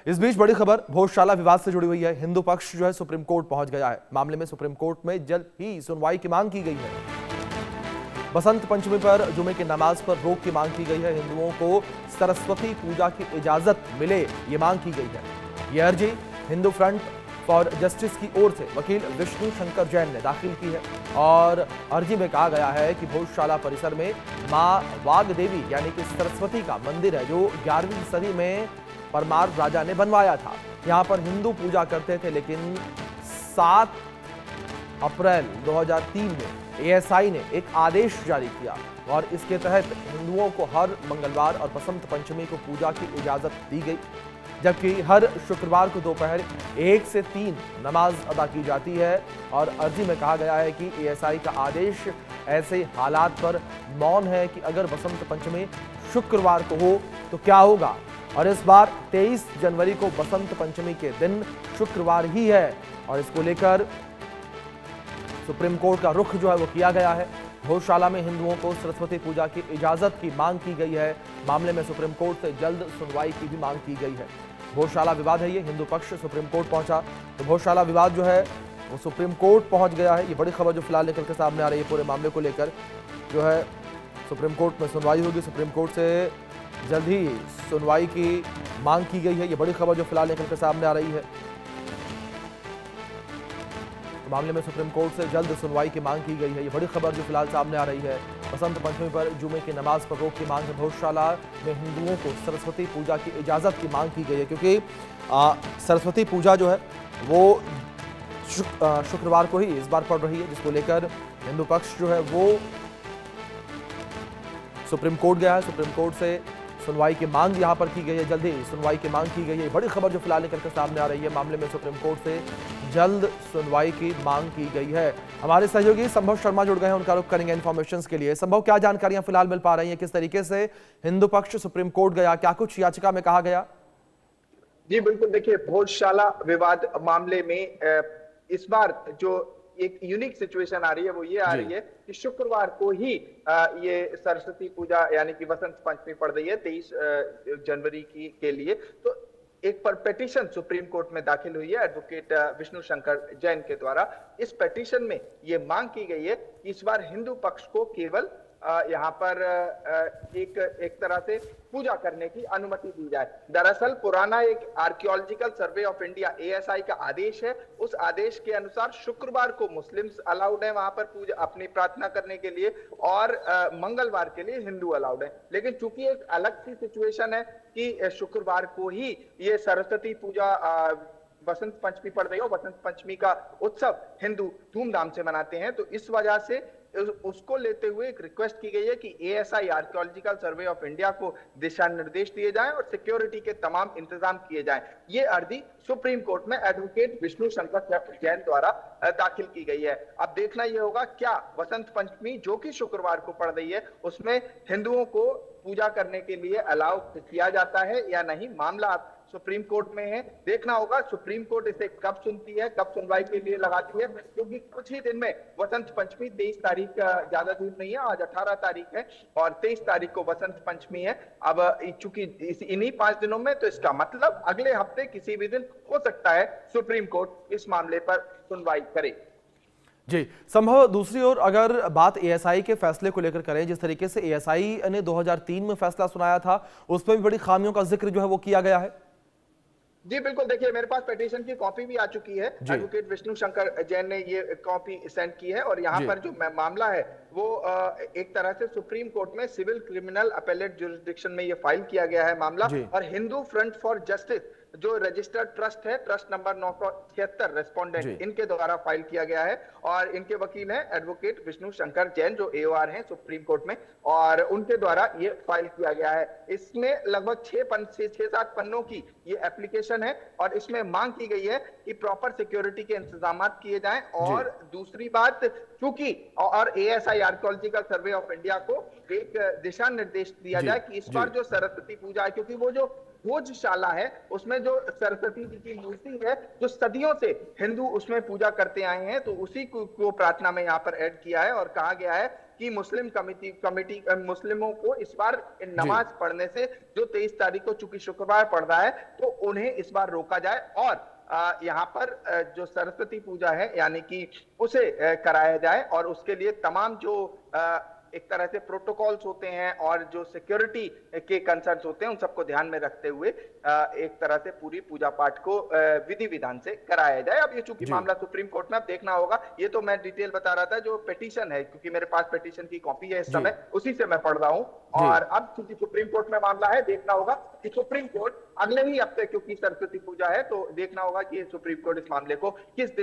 इस बीच बड़ी खबर भोजशाला विवाद से जुड़ी हुई है। हिंदू पक्ष जो है सुप्रीम कोर्ट पहुंच गया है। मामले में सुप्रीम कोर्ट में जल्द ही सुनवाई की मांग की गई है। बसंत पंचमी पर जुमे की नमाज पर रोक की मांग की गई है। हिंदुओं को सरस्वती पूजा की इजाजत मिले, ये मांग की गई है। यह अर्जी हिंदू फ्रंट फॉर जस्टिस की ओर से वकील विष्णु शंकर जैन ने दाखिल की है और अर्जी में कहा गया है कि भोजशाला परिसर में मां वाघ देवी यानी कि सरस्वती का मंदिर है, जो 11वीं सदी में परमार राजा ने बनवाया था। यहां पर हिंदू पूजा करते थे, लेकिन 7 अप्रैल 2003 में एएसआई ने एक आदेश जारी किया और इसके तहत हिंदुओं को हर मंगलवार और बसंत पंचमी को पूजा की इजाजत दी गई, जबकि हर शुक्रवार को दोपहर 1 से 3 नमाज अदा की जाती है। और अर्जी में कहा गया है कि एएसआई का आदेश ऐसे हालात पर मौन है कि अगर बसंत पंचमी शुक्रवार को हो तो क्या होगा। और इस बार 23 जनवरी को बसंत पंचमी के दिन शुक्रवार ही है और इसको लेकर सुप्रीम कोर्ट का रुख जो है वो किया गया है। भोजशाला में हिंदुओं को सरस्वती पूजा की इजाजत की मांग की गई है। मामले में सुप्रीम कोर्ट से जल्द सुनवाई की भी मांग की गई है। भोजशाला विवाद है ये, हिंदू पक्ष सुप्रीम कोर्ट पहुंचा तो भोजशाला विवाद जो है वो सुप्रीम कोर्ट पहुंच गया है। ये बड़ी खबर जो फिलहाल निकल के सामने आ रही है। पूरे मामले को लेकर जो है सुप्रीम कोर्ट में सुनवाई होगी। सुप्रीम कोर्ट से जल्द ही सुनवाई की मांग की गई है। ये बड़ी खबर जो फिलहाल निकल के सामने आ रही है। मामले में सुप्रीम कोर्ट से जल्द सुनवाई की मांग की गई है। ये बड़ी खबर जो फिलहाल सामने आ रही है। बसंत पंचमी पर जुमे की नमाज पर रोक की मांग है। भोजशाला में हिंदुओं को सरस्वती पूजा की इजाजत की मांग की गई है, क्योंकि सरस्वती पूजा जो है वो शुक्रवार को ही इस बार पड़ रही है, जिसको लेकर हिंदू पक्ष जो है वो सुप्रीम कोर्ट गया है। सुप्रीम कोर्ट से सुनवाई की मांग यहां पर की गई है। जल्द ही सुनवाई की मांग की गई है। बड़ी खबर जो फिलहाल निकल कर सामने आ रही है। मामले में सुप्रीम कोर्ट से जल्द सुनवाई की मांग की गई है। हमारे सहयोगी संभव शर्मा जुड़ गए हैं, उनका रुख करेंगे इन्फॉर्मेशन के लिए। संभव, क्या जानकारियां फिलहाल मिल पा रही हैं? किस तरीके से हिंदू पक्ष सुप्रीम कोर्ट गया, क्या कुछ याचिका में कहा गया? जी बिल्कुल, देखिए भोजशाला विवाद मामले में इस बार जो एक यूनिक सिचुएशन आ रही है वो ये आ रही है कि शुक्रवार को ही ये सरस्वती पूजा यानी कि बसंत पंचमी पड़ रही है 23 जनवरी की के लिए। तो एक पर पिटीशन सुप्रीम कोर्ट में दाखिल हुई है एडवोकेट विष्णु शंकर जैन के द्वारा। इस पिटीशन में ये मांग की गई है कि इस बार हिंदू पक्ष को केवल यहाँ पर एक तरह से पूजा करने की अनुमति दी जाए। दरअसल पुराना एक archaeological survey of India ASI का आदेश है। उस आदेश के अनुसार शुक्रवार को मुस्लिम्स अलाउड है वहां पर पूजा अपनी प्रार्थना करने के लिए और मंगलवार के लिए हिंदू अलाउड है। लेकिन चूंकि एक अलग सी सिचुएशन है कि शुक्रवार को ही ये सरस्वती पूजा बसंत पंचमी पड़ रही है और बसंत पंचमी का उत्सव हिंदू धूमधाम से मनाते हैं, तो इस वजह से उसको लेते हुए एक रिक्वेस्ट की गई है कि ASI archaeological survey of India को दिशा निर्देश दिए जाएं और सिक्योरिटी के तमाम इंतजाम किए जाएं। ये अर्जी सुप्रीम कोर्ट में एडवोकेट विष्णु शंकर जैन द्वारा दाखिल की गई है। अब देखना यह होगा क्या बसंत पंचमी जो कि शुक्रवार को पड़ रही है उसमें हिंदुओं को पूजा करने के लिए अलाउ किया जाता है या नहीं। मामला सुप्रीम कोर्ट में है, देखना होगा सुप्रीम कोर्ट इसे कब सुनती है, कब सुनवाई के लिए लगाती है, क्योंकि कुछ ही दिन में बसंत पंचमी 23 तारीख ज्यादा दूर नहीं है, आज 18 तारीख है और 23 तारीख को बसंत पंचमी है। अब चूंकि इन्हीं 5 दिनों में, तो इसका मतलब अगले हफ्ते किसी भी दिन हो सकता है सुप्रीम कोर्ट इस मामले पर सुनवाई करे। जी संभव, दूसरी ओर अगर बात एएसआई के फैसले को लेकर करें, जिस तरीके से एएसआई ने 2003 में फैसला सुनाया था उसमें भी बड़ी खामियों का जिक्र जो है वो किया गया है। जी बिल्कुल, देखिए मेरे पास पिटीशन की कॉपी भी आ चुकी है। एडवोकेट विष्णु शंकर जैन ने ये कॉपी सेंड की है और यहाँ पर जो मामला है वो एक तरह से सुप्रीम कोर्ट में सिविल क्रिमिनल अपेलेट ज्यूरिसडिक्शन में ये फाइल किया गया है मामला। और हिंदू फ्रंट फॉर जस्टिस जो रजिस्टर्ड ट्रस्ट है, ट्रस्ट नंबर 976 रेस्पोंडेंट, इनके द्वारा फाइल किया गया है और इनके वकील हैं एडवोकेट विष्णु शंकर जैन जो एओआर हैं सुप्रीम कोर्ट में, और उनके द्वारा ये फाइल किया गया है। इसमें लगभग 6-7 पन्नों की ये एप्लीकेशन है और इसमें मांग की गई है कि प्रॉपर सिक्योरिटी के इंतजाम किए जाएं। और दूसरी बात, चूंकि और ASI archaeological survey of India को एक दिशा निर्देश दिया जाए कि इस बार जो सरस्वती पूजा है, क्योंकि वो जो भोजशाला है उसमें जो सरस्वती जी की मूर्ति है, जो सदियों से हिंदू उसमें पूजा करते आए हैं, तो उसी को प्रार्थना में यहाँ पर ऐड किया है और कहा गया है कि मुस्लिम कमिटी मुस्लिमों को इस बार जी। नमाज पढ़ने से, जो 23 तारीख को चूंकि शुक्रवार पड़ रहा है, तो उन्हें इस बार रोका जाए और यहाँ पर जो सरस्वती पूजा है यानी कि उसे कराया जाए और उसके लिए तमाम जो एक तरह से प्रोटोकॉल्स होते हैं और जो सिक्योरिटी के कंसर्न्स होते हैं उन सबको ध्यान में रखते हुए एक तरह से पूरी पूजा पाठ को विधि विधान से कराया जाए। अब ये चूंकि जी। मामला सुप्रीम कोर्ट में अब देखना होगा, ये तो मैं डिटेल बता रहा था, जो पिटीशन है क्योंकि मेरे पास पिटीशन की कॉपी है इस जी। समय, उसी से मैं पढ़ रहा हूँ। जी। और अब चूंकि सुप्रीम कोर्ट में मामला है, देखना होगा कि सुप्रीम कोर्ट अगले ही हफ्ते, क्योंकि सरस्वती पूजा है, तो देखना होगा कि सुप्रीम कोर्ट इस मामले को किस दिन